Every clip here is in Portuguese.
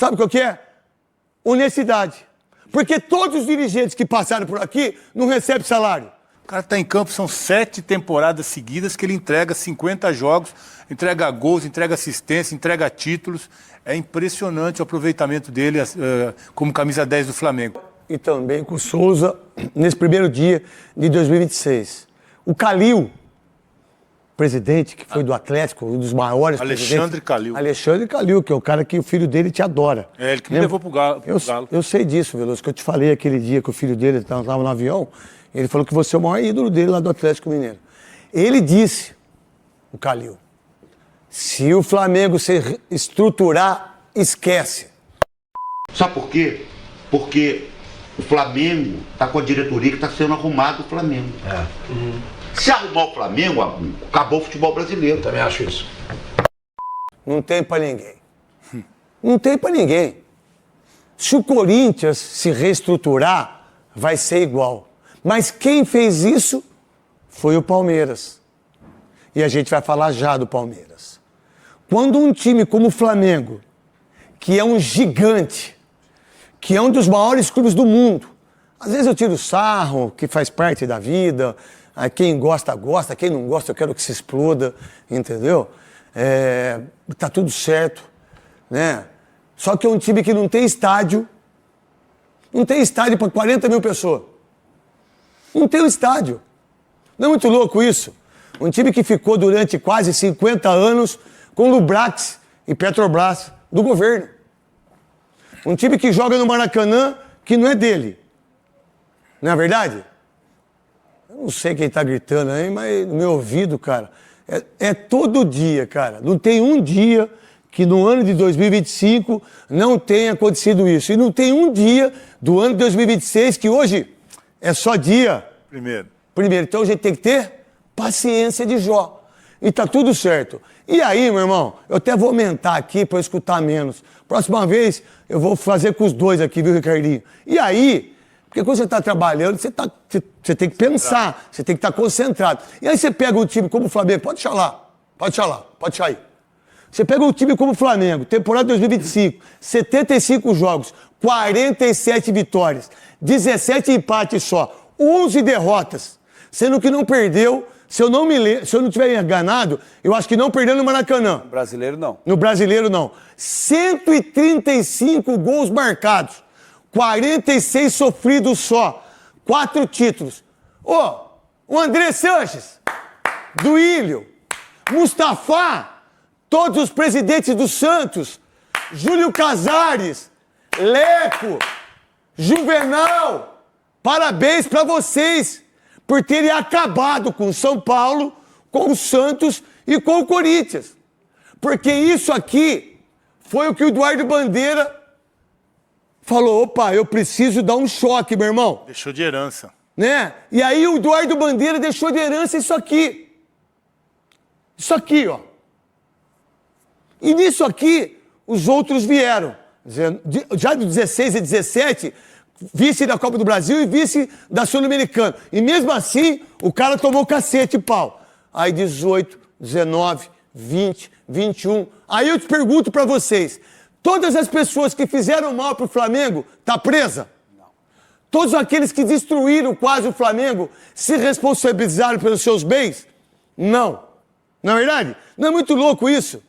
Sabe o que é? Honestidade. Porque todos os dirigentes que passaram por aqui não recebem salário. O cara está em campo, são 7 temporadas seguidas que ele entrega 50 jogos, entrega gols, entrega assistência, entrega títulos. É impressionante o aproveitamento dele como camisa 10 do Flamengo. E também com o Souza, nesse primeiro dia de 2026. O Calil, presidente, que foi do Atlético, um dos maiores Alexandre Calil. Alexandre Calil, que é o cara que o filho dele te adora. É, ele que me levou pro Galo. Eu sei disso, Veloso, que eu te falei aquele dia que o filho dele estava no avião, ele falou que você é o maior ídolo dele lá do Atlético Mineiro. Ele disse, o Calil, se o Flamengo se estruturar, esquece. Sabe por quê? Porque o Flamengo está com a diretoria que está sendo arrumado o Flamengo. Se arrumar o Flamengo, acabou o futebol brasileiro. Eu também acho isso. Não tem pra ninguém. Não tem pra ninguém. Se o Corinthians se reestruturar, vai ser igual. Mas quem fez isso foi o Palmeiras. E a gente vai falar já do Palmeiras. Quando um time como o Flamengo, que é um gigante, que é um dos maiores clubes do mundo, às vezes eu tiro sarro, que faz parte da vida, quem gosta, gosta, quem não gosta, eu quero que se exploda, entendeu? Tá tudo certo, né? Só que é um time que não tem estádio para 40 mil pessoas. Não tem um estádio. Não é muito louco isso? Um time que ficou durante quase 50 anos com Lubrax e Petrobras do governo. Um time que joga no Maracanã que não é dele. Não é verdade? Eu não sei quem tá gritando aí, mas no meu ouvido, cara, é todo dia, cara. Não tem um dia que no ano de 2025 não tenha acontecido isso. E não tem um dia do ano de 2026 que hoje é só dia. Primeiro. Então a gente tem que ter paciência de Jó. E tá tudo certo. E aí, meu irmão, eu até vou aumentar aqui para eu escutar menos. Próxima vez eu vou fazer com os dois aqui, viu, Ricardinho? E aí, porque quando você está trabalhando, você tem que pensar, você tem que estar concentrado. E aí você pega um time como o Flamengo, pode deixar aí. Você pega um time como o Flamengo, temporada 2025, 75 jogos, 47 vitórias, 17 empates só, 11 derrotas, sendo que não perdeu. Se eu não tiver enganado, eu acho que não perdeu no Maracanã. No brasileiro, não. No brasileiro, não. 135 gols marcados, 46 sofridos só, 4 títulos. O André Sanches, Duílio, Mustafa, todos os presidentes do Santos, Júlio Casares, Leco, Juvenal, parabéns para vocês por terem acabado com o São Paulo, com o Santos e com o Corinthians. Porque isso aqui foi o que o Eduardo Bandeira falou, opa, eu preciso dar um choque, meu irmão. Deixou de herança. Né? E aí o Eduardo Bandeira deixou de herança isso aqui. Isso aqui, ó. E nisso aqui, os outros vieram. Já de 16 e 17... vice da Copa do Brasil e vice da Sul-Americana. E mesmo assim, o cara tomou cacete, pau. Aí 18, 19, 20, 21. Aí eu te pergunto pra vocês, todas as pessoas que fizeram mal pro Flamengo, tá presa? Não. Todos aqueles que destruíram quase o Flamengo, se responsabilizaram pelos seus bens? Não. Não é verdade? Não é muito louco isso?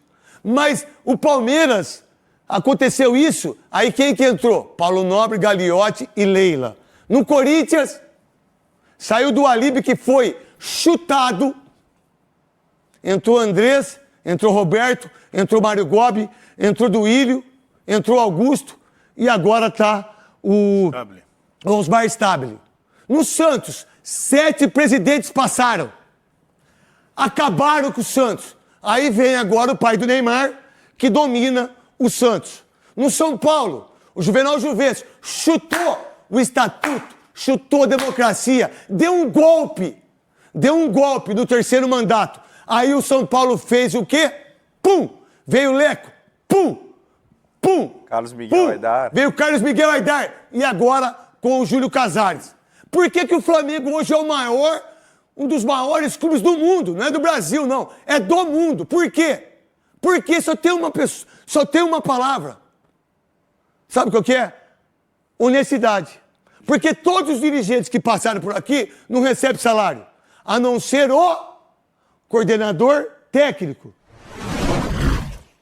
Mas o Palmeiras... aconteceu isso, aí quem que entrou? Paulo Nobre, Gagliotti e Leila. No Corinthians, saiu do Alibe que foi chutado. Entrou Andrés, entrou Roberto, entrou Mário Gobi, entrou Duílio, entrou Augusto e agora tá o Osmar Stabile. No Santos, 7 presidentes passaram. Acabaram com o Santos. Aí vem agora o pai do Neymar, que domina o Santos. No São Paulo, o Juvenal Juventus chutou o estatuto, chutou a democracia, deu um golpe no terceiro mandato. Aí o São Paulo fez o quê? Pum! Veio o Leco, pum! Pum! Carlos Miguel Aidar. Veio o Carlos Miguel Aidar. E agora com o Júlio Casares. Por que que o Flamengo hoje é o maior, um dos maiores clubes do mundo? Não é do Brasil, não. É do mundo. Por quê? Porque só tem uma pessoa, só tem uma palavra. Sabe qual que é? Honestidade. Porque todos os dirigentes que passaram por aqui não recebem salário, a não ser o coordenador técnico.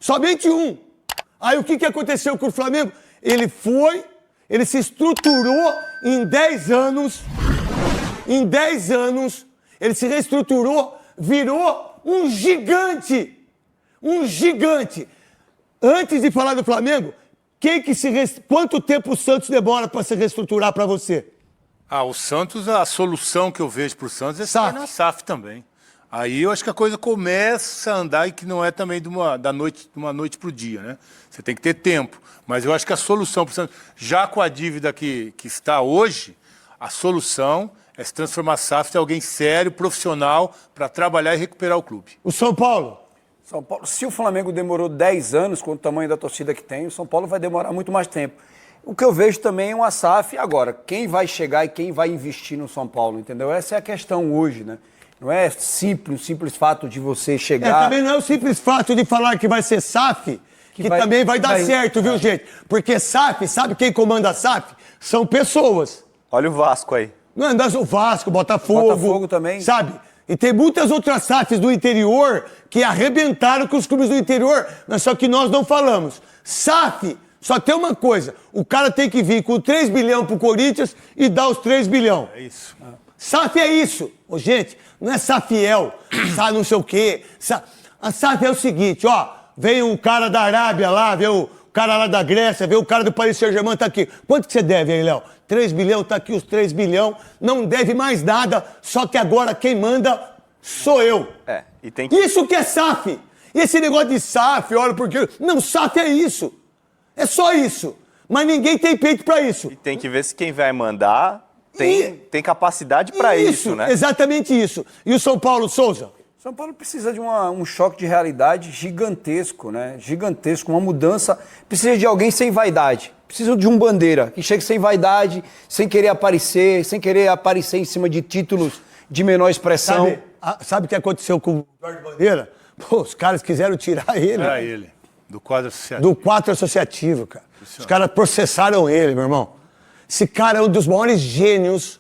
Somente um. Aí o que aconteceu com o Flamengo? Ele se estruturou em 10 anos. Em 10 anos, ele se reestruturou, virou um gigante. Um gigante. Antes de falar do Flamengo, quanto tempo o Santos demora para se reestruturar para você? O Santos, a solução que eu vejo para o Santos é sair na SAF também. Aí eu acho que a coisa começa a andar e que não é também de uma noite para o dia, né? Você tem que ter tempo. Mas eu acho que a solução para o Santos, já com a dívida que está hoje, a solução é se transformar a SAF em alguém sério, profissional, para trabalhar e recuperar o clube. O São Paulo? São Paulo, se o Flamengo demorou 10 anos com o tamanho da torcida que tem, o São Paulo vai demorar muito mais tempo. O que eu vejo também é uma SAF agora. Quem vai chegar e quem vai investir no São Paulo, entendeu? Essa é a questão hoje, né? Não é simples, o simples fato de você chegar... também não é o simples fato de falar que vai ser SAF, que também vai dar certo, viu, gente? Porque SAF, sabe quem comanda a SAF? São pessoas. Olha o Vasco aí. Não é o Vasco, Botafogo também. Sabe? E tem muitas outras SAFs do interior que arrebentaram com os clubes do interior, mas só que nós não falamos. SAF só tem uma coisa, o cara tem que vir com 3 bilhões pro Corinthians e dar os 3 bilhões. É isso. SAF é isso. Ô, gente, não é Safiel, sabe não sei o quê. A SAF é o seguinte, ó, vem um cara da Arábia lá, vem o cara lá da Grécia, vem o cara do Paris Saint-Germain, tá aqui. Quanto que você deve aí, Léo? 3 bilhões, tá aqui os 3 bilhões, não deve mais nada, só que agora quem manda sou eu. E tem que... Isso que é SAF. E esse negócio de SAF, olha, porque... Não, SAF é isso. É só isso. Mas ninguém tem peito pra isso. E tem que ver se quem vai mandar tem capacidade para isso, né? Exatamente isso. E o São Paulo, Souza? São Paulo precisa de um choque de realidade gigantesco, né? Gigantesco, uma mudança. Precisa de alguém sem vaidade. Precisa de um Bandeira, que chegue sem vaidade, sem querer aparecer em cima de títulos de menor expressão. Sabe o que aconteceu com o Eduardo Bandeira? Pô, os caras quiseram tirar ele. Era ele, do quadro associativo. Do quadro associativo, cara. Os caras processaram ele, meu irmão. Esse cara é um dos maiores gênios.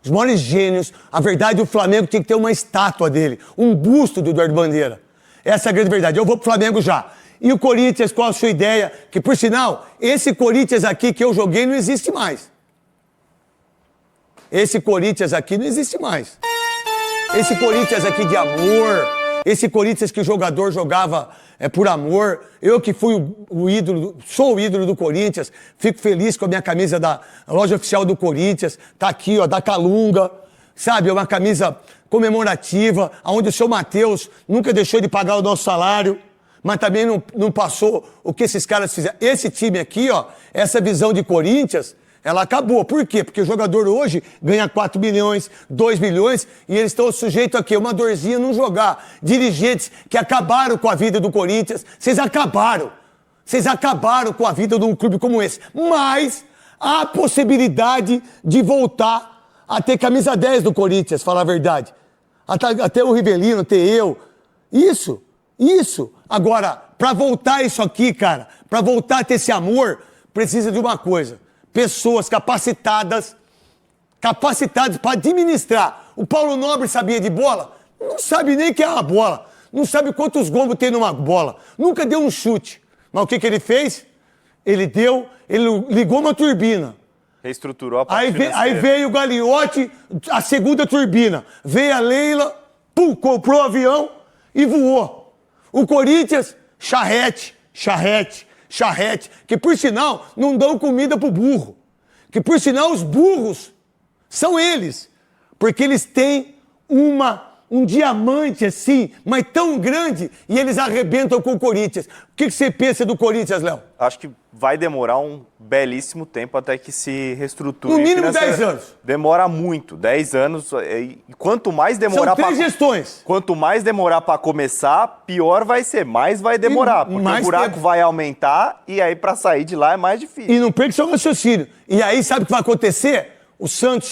Os maiores gênios. A verdade, o Flamengo tinha que ter uma estátua dele. Um busto do Eduardo Bandeira. Essa é a grande verdade. Eu vou pro Flamengo já. E o Corinthians, qual a sua ideia? Que, por sinal, esse Corinthians aqui que eu joguei não existe mais. Esse Corinthians aqui não existe mais. Esse Corinthians aqui de amor, esse Corinthians que o jogador jogava por amor. Eu que fui o ídolo, sou o ídolo do Corinthians, fico feliz com a minha camisa da loja oficial do Corinthians. Tá aqui, ó, da Calunga, sabe? É uma camisa comemorativa, onde o seu Matheus nunca deixou de pagar o nosso salário, mas também não passou o que esses caras fizeram. Esse time aqui, ó, essa visão de Corinthians, ela acabou. Por quê? Porque o jogador hoje ganha 4 milhões, 2 milhões, e eles estão sujeitos aqui, uma dorzinha não jogar. Dirigentes que acabaram com a vida do Corinthians, vocês acabaram. Vocês acabaram com a vida de um clube como esse. Mas há a possibilidade de voltar a ter camisa 10 do Corinthians, falar a verdade. Até o Rivelino, ter eu. Isso. Agora, para voltar isso aqui, cara, para voltar a ter esse amor, precisa de uma coisa. Pessoas capacitadas para administrar. O Paulo Nobre sabia de bola? Não sabe nem o que é uma bola. Não sabe quantos gombos tem numa bola. Nunca deu um chute. Mas o que ele fez? Ele ligou uma turbina. Reestruturou a parte financeira. Aí veio o Gagliotti, a segunda turbina. Veio a Leila, comprou o avião e voou. O Corinthians, charrete. Que por sinal não dão comida pro burro. Que por sinal os burros são eles. Porque eles têm um diamante assim, mas tão grande, e eles arrebentam com o Corinthians. O que você pensa do Corinthians, Léo? Acho que vai demorar um belíssimo tempo até que se reestruture. No mínimo 10 anos. Demora muito, 10 anos. E quanto mais demorar... São 3 gestões. Quanto mais demorar para começar, pior vai ser. Mais vai demorar, porque o buraco vai aumentar e aí para sair de lá é mais difícil. E não perca seu raciocínio. E aí sabe o que vai acontecer? O Santos,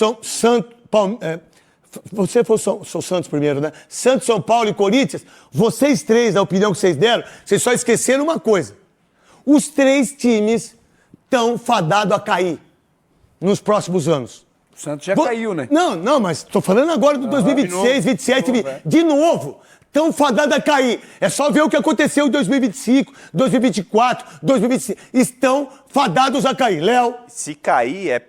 você foi o Santos primeiro, né? Santos, São Paulo e Corinthians, vocês três, da opinião que vocês deram, vocês só esqueceram uma coisa. Os 3 times estão fadados a cair nos próximos anos. O Santos já caiu, né? Não, mas tô falando agora do 2026, 27, de novo. Estão fadados a cair. É só ver o que aconteceu em 2025, 2024, 2025. Estão fadados a cair. Léo? Se cair, é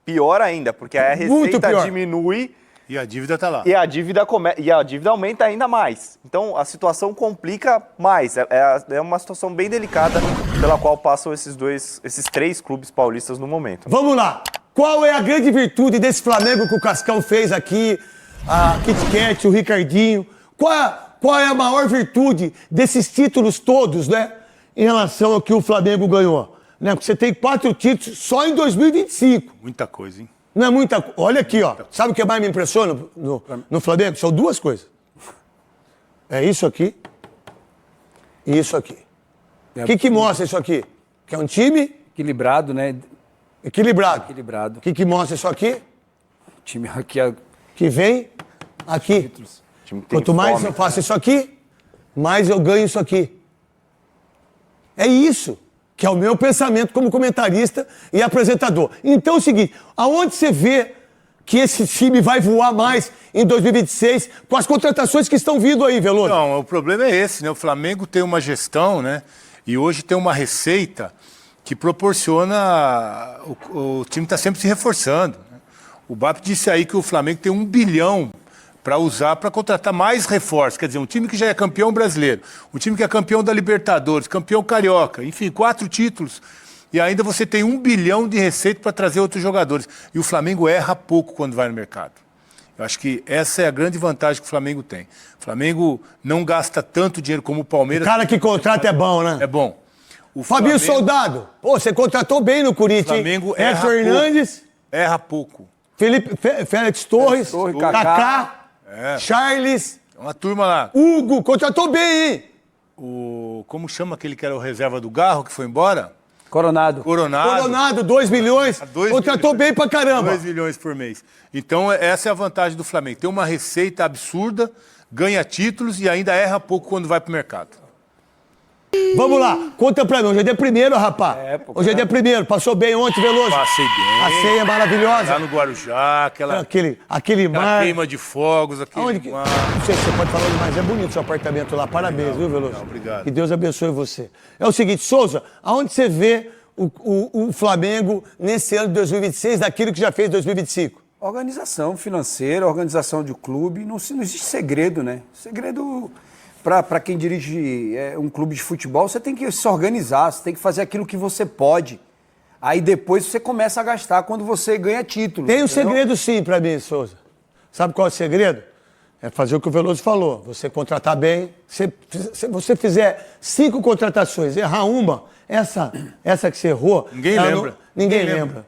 pior ainda, porque a Muito receita pior. diminui E a dívida está lá. e a dívida aumenta ainda mais. Então, a situação complica mais. É uma situação bem delicada pela qual passam esses 3 clubes paulistas no momento. Vamos lá. Qual é a grande virtude desse Flamengo que o Cascão fez aqui, a Kit Kat, o Ricardinho? Qual é a maior virtude desses títulos todos, né? Em relação ao que o Flamengo ganhou? Né? Porque você tem 4 títulos só em 2025. Muita coisa, hein? Não é muita coisa. Olha aqui, ó. Sabe o que mais me impressiona no Flamengo? São 2 coisas. É isso aqui e isso aqui. O que mostra isso aqui? Que é um time Equilibrado, né? equilibrado. Equilibrado. O que mostra isso aqui? O time aqui é Que vem aqui. títulos. O time tem Quanto mais fome. eu faço isso aqui, mais eu ganho isso aqui. É isso que é o meu pensamento como comentarista e apresentador. Então é o seguinte, aonde você vê que esse time vai voar mais em 2026 com as contratações que estão vindo aí, Veloso? Não, o problema é esse, né? O Flamengo tem uma gestão, né? E hoje tem uma receita que proporciona... O time está sempre se reforçando, né? O BAP disse aí que o Flamengo tem 1 bilhão para usar para contratar mais reforços. Quer dizer, um time que já é campeão brasileiro, um time que é campeão da Libertadores, campeão carioca, enfim, 4 títulos. E ainda você tem 1 bilhão de receita para trazer outros jogadores. E o Flamengo erra pouco quando vai no mercado. Eu acho que essa é a grande vantagem que o Flamengo tem. O Flamengo não gasta tanto dinheiro como o O Palmeiras. cara que contrata é bom, né? É bom. O Fabinho Flamengo- Soldado. Pô, você contratou bem no O Corinthians, hein? Flamengo Edson Hernandes, erra pouco. Félix Torres, Torres, Kaká, É. Charles, É uma turma lá. Hugo. Contratou bem, hein? Como chama aquele que era o reserva do Garro, que foi embora? Coronado. Coronado. 2 milhões. 2 Contratou milhões. bem pra caramba. 2 milhões por mês. Então, essa é a vantagem do Flamengo. Tem uma receita absurda, ganha títulos e ainda erra pouco quando vai pro mercado. Vamos lá, conta pra mim. Hoje é dia 1º, rapaz. Hoje é dia 1º. Passou bem ontem, Veloso? Passei bem. A ceia é maravilhosa. Lá no Guarujá, aquela Aquele mar. queima de fogos, aquele Aonde que... mar. Não sei se você pode falar demais. É bonito seu apartamento lá. Parabéns, viu, Veloso? obrigado. Que Deus abençoe você. É o seguinte, Souza, aonde você vê o Flamengo nesse ano de 2026 daquilo que já fez em 2025? Organização financeira, organização de clube, não existe segredo, né? Segredo, para quem dirige um clube de futebol, você tem que se organizar, você tem que fazer aquilo que você pode. Aí depois você começa a gastar quando você ganha título. Tem um entendeu? segredo sim pra mim, Souza. Sabe qual é o segredo? É fazer o que o Veloso falou. Você contratar bem. Se você fizer 5 contratações, errar uma, essa que você errou... Ninguém ela lembra. Ninguém lembra.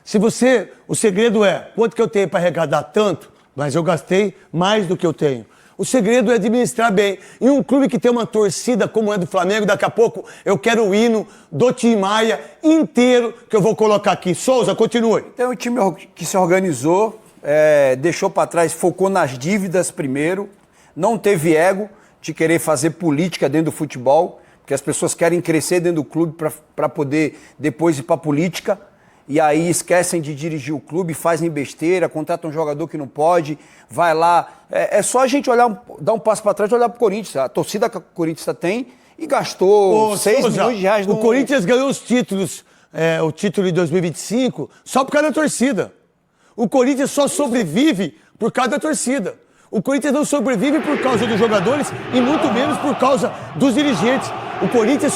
Se você... O segredo é, quanto que eu tenho para arrecadar tanto, mas eu gastei mais do que eu tenho. O segredo é administrar bem. E um clube que tem uma torcida como é do Flamengo, daqui a pouco eu quero o hino do Tim Maia inteiro que eu vou colocar aqui. Souza, continue. Tem um time que se organizou, deixou para trás, focou nas dívidas primeiro, não teve ego de querer fazer política dentro do futebol, porque as pessoas querem crescer dentro do clube para poder depois ir para a política, e aí esquecem de dirigir o clube, fazem besteira, contratam um jogador que não pode, vai lá. É só a gente olhar, dar um passo para trás e olhar para o Corinthians. A torcida que o Corinthians tem e gastou Ô, 6 Souza, milhões de reais o Corinthians ganhou os títulos, o título de 2025, só por causa da torcida. O Corinthians só sobrevive por causa da torcida. O Corinthians não sobrevive por causa dos jogadores e muito menos por causa dos dirigentes. O Corinthians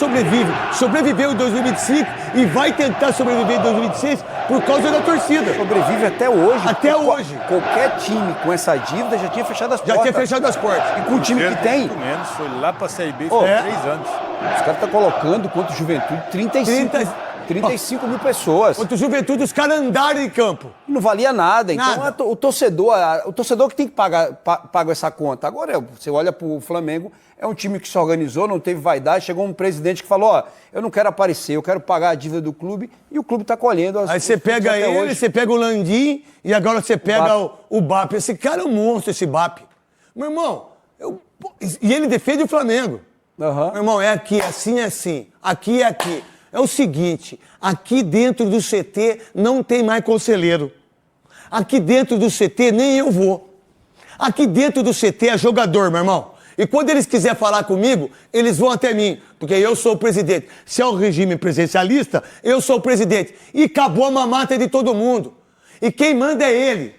sobreviveu em 2025 e vai tentar sobreviver em 2026 por causa da torcida. Sobrevive até hoje. Até hoje. Qualquer time com essa dívida já tinha fechado as portas. Já tinha fechado as portas. E com o time que tem, Muito menos, foi lá pra Série B, Ô, foi é. 3 anos. os caras estão colocando contra o Juventude 35 mil pessoas. Contra o Juventude, os caras andaram em campo. Não valia nada. Então Nada. o torcedor que tem que pagar essa conta. Agora, você olha pro Flamengo, é um time que se organizou, não teve vaidade. Chegou um presidente que falou, eu não quero aparecer, eu quero pagar a dívida do clube, e o clube está colhendo. Aí você pega até ele, hoje. você pega o Landim e agora você pega o BAP. Esse cara é um monstro, esse BAP. Meu irmão, e ele defende o Flamengo. Aham. Meu irmão, é aqui, assim é assim. Aqui é aqui. é o seguinte, aqui dentro do CT não tem mais conselheiro. Aqui dentro do CT nem eu vou. Aqui dentro do CT é jogador, meu irmão. E quando eles quiserem falar comigo, eles vão até mim, porque eu sou o presidente. Se é o regime presidencialista, eu sou o presidente. E acabou a mamata de todo mundo. E quem manda é ele.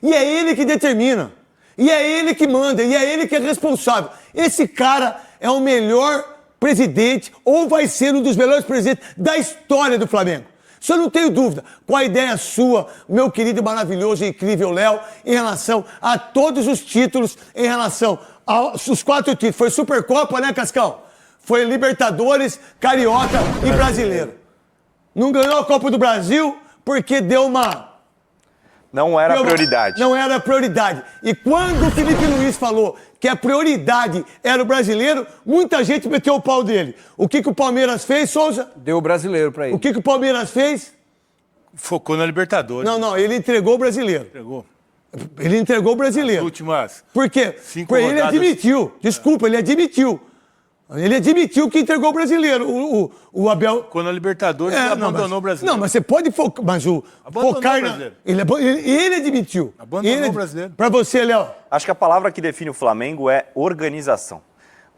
E é ele que determina. E é ele que manda. E é ele que é responsável. Esse cara é o melhor presidente, ou vai ser um dos melhores presidentes da história do Flamengo. Isso eu não tenho dúvida. Qual a ideia sua, meu querido, maravilhoso e incrível Léo, em relação a todos os títulos, em relação aos 4 títulos. Foi Supercopa, né, Cascão? Foi Libertadores, Carioca e Brasileiro. Não ganhou a Copa do Brasil porque deu uma... Não era prioridade. Não era prioridade. E quando o Felipe Luiz falou que a prioridade era o brasileiro, muita gente meteu o pau dele. O que o Palmeiras fez, Souza? Deu o brasileiro pra ele. O que o Palmeiras fez? Focou na Libertadores. Não, ele entregou o brasileiro. Entregou. Ele entregou o brasileiro. Últimas. Por quê? 5 Porque ele rodadas. admitiu. Desculpa, ele admitiu. Ele admitiu que entregou o brasileiro. O Abel... Quando a Libertadores, ele abandonou o brasileiro. Não, mas você pode focar... Mas Abandonou focar o brasileiro. Ele admitiu. Abandonou o brasileiro. Pra você, Léo. Acho que a palavra que define o Flamengo é organização.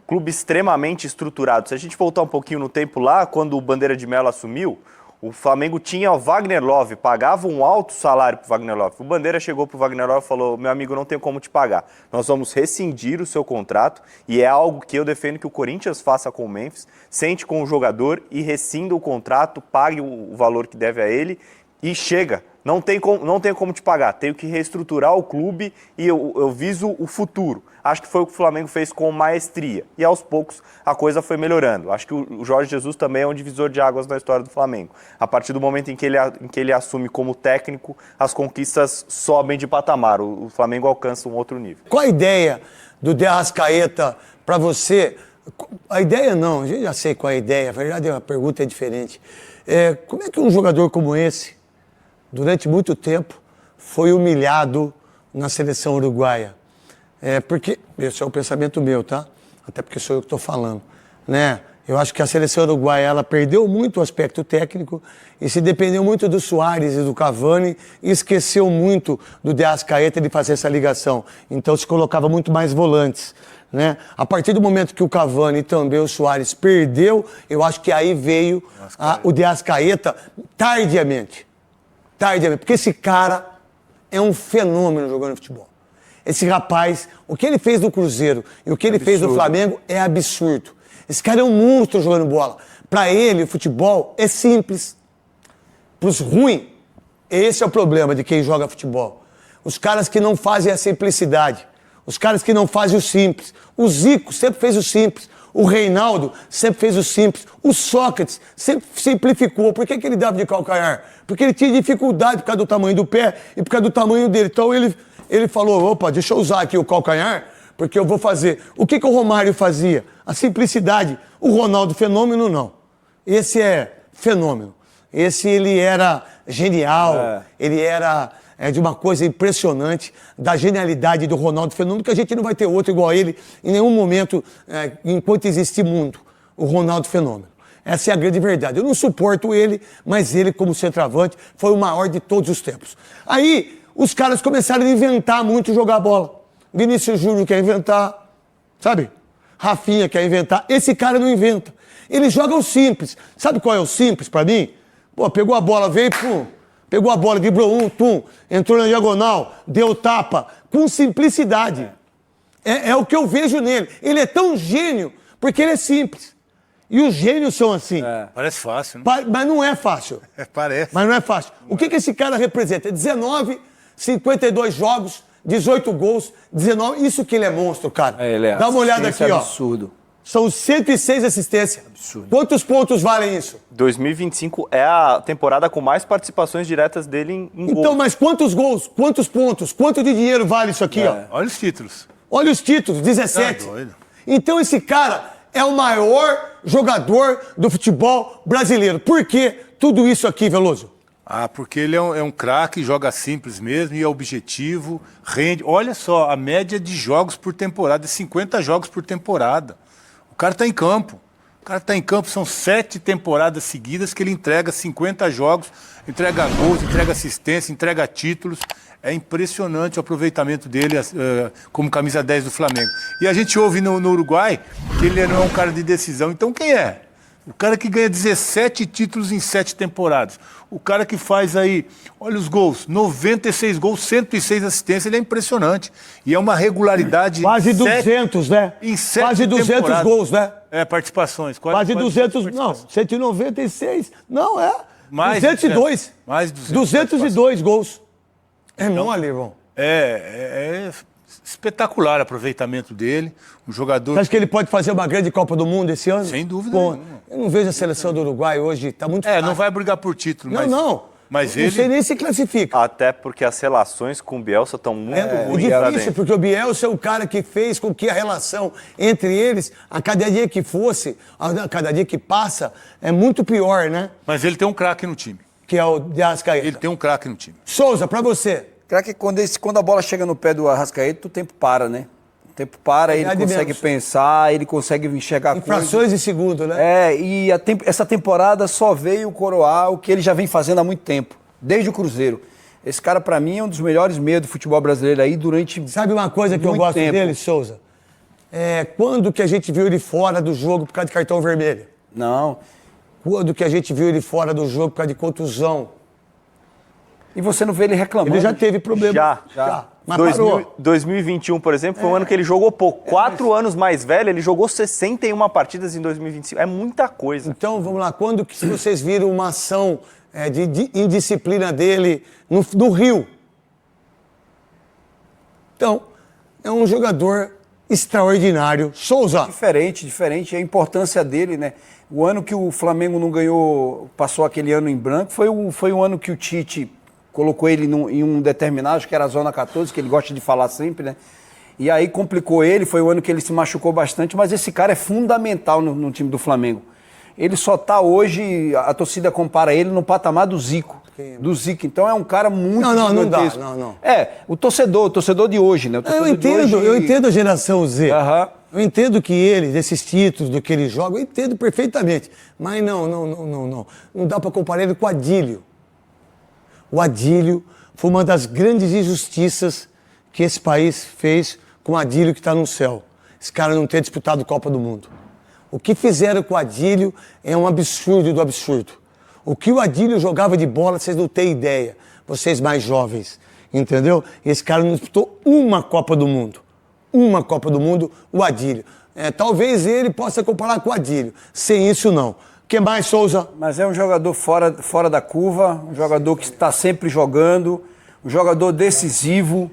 Clube extremamente estruturado. Se a gente voltar um pouquinho no tempo lá, quando o Bandeira de Melo assumiu, o Flamengo tinha o Wagner Love, pagava um alto salário pro Wagner Love. O Bandeira chegou pro Wagner Love e falou: meu amigo, não tenho como te pagar. Nós vamos rescindir o seu contrato, e é algo que eu defendo que o Corinthians faça com o Memphis, sente com o jogador e rescinda o contrato, pague o valor que deve a ele e chega. Não tenho como te pagar, tenho que reestruturar o clube e eu viso o futuro. Acho que foi o que o Flamengo fez com maestria. E aos poucos a coisa foi melhorando. Acho que o Jorge Jesus também é um divisor de águas na história do Flamengo. A partir do momento em que ele assume como técnico, as conquistas sobem de patamar. O Flamengo alcança um outro nível. Qual a ideia do De Arrascaeta para você? A ideia não, a gente já sei qual é a ideia. A verdade, a pergunta é diferente. Como é que um jogador como esse, durante muito tempo, foi humilhado na seleção uruguaia? Porque, esse é o pensamento meu, tá? Até porque sou eu que estou falando, né? Eu acho que a seleção uruguaia, ela perdeu muito o aspecto técnico e se dependeu muito do Suárez e do Cavani e esqueceu muito do De Arrascaeta de fazer essa ligação. Então se colocava muito mais volantes, né? A partir do momento que o Cavani e também o Suárez perdeu, eu acho que aí veio o De Arrascaeta tardiamente. Porque esse cara é um fenômeno jogando futebol. Esse rapaz, o que ele fez no Cruzeiro e o que ele fez no Flamengo é absurdo. Esse cara é um monstro jogando bola. Para ele, o futebol é simples. Para os ruins, esse é o problema de quem joga futebol. Os caras que não fazem a simplicidade. Os caras que não fazem o simples. O Zico sempre fez o simples. O Reinaldo sempre fez o simples. O Sócrates sempre simplificou. Por que ele dava de calcanhar? Porque ele tinha dificuldade por causa do tamanho do pé e por causa do tamanho dele. Então ele falou, opa, deixa eu usar aqui o calcanhar, porque eu vou fazer. O que o Romário fazia? A simplicidade. O Ronaldo, fenômeno, não. Esse é fenômeno. Esse, ele era genial. Ele era de uma coisa impressionante, da genialidade do Ronaldo Fenômeno, que a gente não vai ter outro igual a ele em nenhum momento, enquanto existir mundo. O Ronaldo Fenômeno. Essa é a grande verdade. Eu não suporto ele, mas ele, como centroavante, foi o maior de todos os tempos. Aí, os caras começaram a inventar muito jogar bola. Vinícius Júnior quer inventar, sabe? Rafinha quer inventar. Esse cara não inventa. Ele joga o simples. Sabe qual é o simples pra mim? Pô, pegou a bola, veio, pum. Pegou a bola, driblou entrou na diagonal, deu tapa. Com simplicidade. É o que eu vejo nele. Ele é tão gênio porque ele é simples. E os gênios são assim. Parece fácil, né? Mas não é fácil. Parece. Mas não é fácil. O que esse cara representa? 19, 52 jogos, 18 gols, 19... Isso que ele é monstro, cara. Ele é. Dá uma olhada aqui, ó. Absurdo. São 106 assistências. Absurdo. Quantos pontos valem isso? 2025 é a temporada com mais participações diretas dele em gol. Então, mas quantos gols, quantos pontos, quanto de dinheiro vale isso aqui, ó? Olha os títulos. Olha os títulos, 17. Tá doido. Então esse cara é o maior jogador do futebol brasileiro. Por que tudo isso aqui, Veloso? Porque ele é um craque, joga simples mesmo e é objetivo, rende. Olha só, a média de jogos por temporada é 50 jogos por temporada. O cara tá em campo. O cara tá em campo, são 7 temporadas seguidas que ele entrega 50 jogos, entrega gols, entrega assistência, entrega títulos. É impressionante o aproveitamento dele como camisa 10 do Flamengo. E a gente ouve no Uruguai que ele não é um cara de decisão. Então quem é? O cara que ganha 17 títulos em 7 temporadas. O cara que faz aí, olha os gols, 96 gols, 106 assistências, ele é impressionante. E é uma regularidade... Quase 200, né? Em 7 Quase 200 temporadas. gols, né? Participações. Quase 200, não, 196, não, Mais 202. Mais 200. 202 gols. É mole, irmão. É espetacular o aproveitamento dele. Um jogador... Você acha que ele pode fazer uma grande Copa do Mundo esse ano? Sem dúvida Pô, nenhuma. eu não vejo a seleção do Uruguai hoje, tá muito fácil. não vai brigar por título, Não, mas... não. Mas Não ele... sei nem se classifica. Até porque as relações com o Bielsa estão muito É ruins lá difícil, dentro. porque o Bielsa é o cara que fez com que a relação entre eles, a cada dia que fosse, a cada dia que passa, é muito pior, né? Mas ele tem um craque no time. Que é o de Arrascaeta. Ele tem um craque no time. Souza, pra você. Craque, quando a bola chega no pé do Arrascaeta, o tempo para, né? O tempo para, ele de consegue menos. pensar, ele consegue enxergar Infrações de segundo, né? E essa temporada só veio coroar o que ele já vem fazendo há muito tempo, desde o Cruzeiro. Esse cara, pra mim, é um dos melhores meios do futebol brasileiro aí durante Sabe uma coisa que eu muito gosto tempo. dele, Souza? Quando que a gente viu ele fora do jogo por causa de cartão vermelho? Não. Quando que a gente viu ele fora do jogo por causa de contusão? E você não vê ele reclamando. Ele já teve problema. Já. Mas parou. 2021, por exemplo, foi um ano que ele jogou pouco. 4 anos mais velho, ele jogou 61 partidas em 2025. É muita coisa. Então, vamos lá. Quando que vocês viram uma ação de indisciplina dele no Rio? Então, é um jogador extraordinário. Souza. Diferente. A importância dele, né? O ano que o Flamengo não ganhou, passou aquele ano em branco, foi um ano que o Tite colocou ele em um determinado, acho que era a Zona 14, que ele gosta de falar sempre, né? E aí complicou ele, foi o ano que ele se machucou bastante, mas esse cara é fundamental no time do Flamengo. Ele só tá hoje, a torcida compara ele no patamar do Zico. Então é um cara muito Não dá, gigantesco. não. O torcedor de hoje, né? O torcedor Eu entendo a geração Z. Aham. Eu entendo que ele, desses títulos, do que ele joga, eu entendo perfeitamente. Mas não. Não dá para comparar ele com o Adílio. O Adílio foi uma das grandes injustiças que esse país fez com o Adílio que está no céu. Esse cara não ter disputado Copa do Mundo. O que fizeram com o Adílio é um absurdo do absurdo. O que o Adílio jogava de bola, vocês não têm ideia. Vocês mais jovens, entendeu? Esse cara não disputou uma Copa do Mundo. Uma Copa do Mundo, o Adílio. Talvez ele possa comparar com o Adílio. Sem isso, não. O que mais, Souza? Mas é um jogador fora da curva, um jogador que está sempre jogando, um jogador decisivo,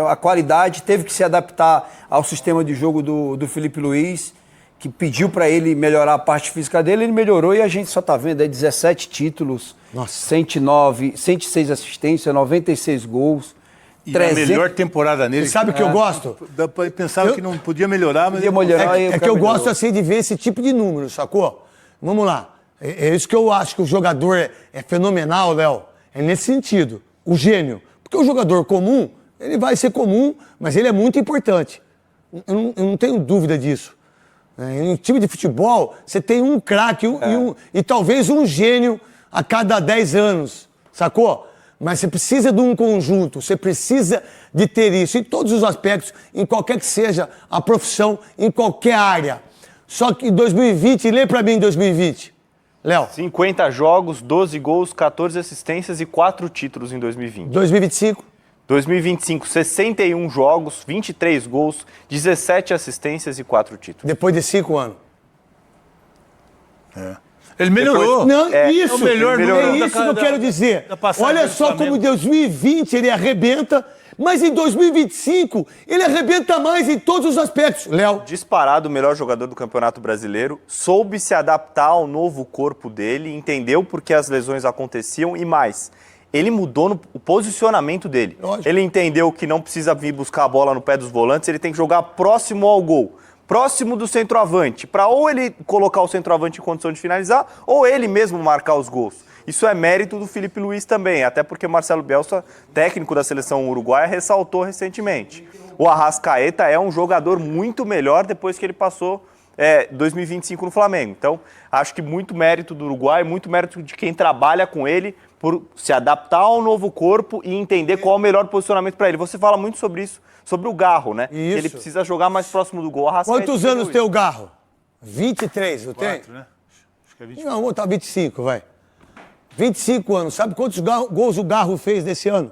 a qualidade, teve que se adaptar ao sistema de jogo do Felipe Luiz, que pediu para ele melhorar a parte física dele, ele melhorou e a gente só está vendo aí 17 títulos, 106 assistências, 96 gols. E a melhor temporada nele. E sabe o que eu gosto? Pensava que não podia melhorar, mas... Podia melhorar. É que eu gosto assim de ver esse tipo de número, sacou? Vamos lá. É isso que eu acho que o jogador é fenomenal, Léo. É nesse sentido. O gênio. Porque o jogador comum, ele vai ser comum, mas ele é muito importante. Eu não tenho dúvida disso. Em time de futebol, você tem um craque e talvez um gênio a cada 10 anos, sacou? Mas você precisa de um conjunto, você precisa de ter isso em todos os aspectos, em qualquer que seja a profissão, em qualquer área. Só que em 2020, lê pra mim 2020, Léo. 50 jogos, 12 gols, 14 assistências e 4 títulos em 2020. 2025. 2025, 61 jogos, 23 gols, 17 assistências e 4 títulos. Depois de 5 anos. Ele melhorou. Não, é isso. o melhor é número isso que eu quero dizer. da passagem Olha do só Flamengo. como em 2020 ele arrebenta, mas em 2025 ele arrebenta mais em todos os aspectos. Léo. Disparado o melhor jogador do Campeonato Brasileiro, soube se adaptar ao novo corpo dele, entendeu por que as lesões aconteciam e mais. Ele mudou o posicionamento dele. Lógico. Ele entendeu que não precisa vir buscar a bola no pé dos volantes, ele tem que jogar próximo ao gol, próximo do centroavante, para ou ele colocar o centroavante em condição de finalizar, ou ele mesmo marcar os gols. Isso é mérito do Felipe Luiz também, até porque Marcelo Bielsa, técnico da seleção uruguaia, ressaltou recentemente. O Arrascaeta é um jogador muito melhor depois que ele passou 2025 no Flamengo. Então, acho que muito mérito do Uruguai, muito mérito de quem trabalha com ele por se adaptar ao novo corpo e entender qual é o melhor posicionamento para ele. Você fala muito sobre isso, sobre o Garro, né? Que ele precisa jogar mais próximo do gol. Quantos anos tem o Garro? 23, não tem? 4, né? Acho que é 20. Não, vou botar 25, vai. 25 anos. Sabe quantos gols o Garro fez desse ano?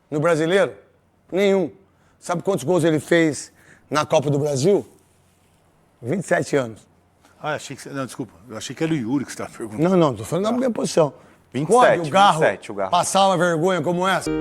No Brasileiro? Nenhum. Sabe quantos gols ele fez na Copa do Brasil? 27 anos. Ah, achei que... Não, desculpa. Eu achei que era o Yuri que você estava perguntando. Não, tô falando da minha posição. 27, Pode o Garro 27 o Garro. passar uma vergonha como essa?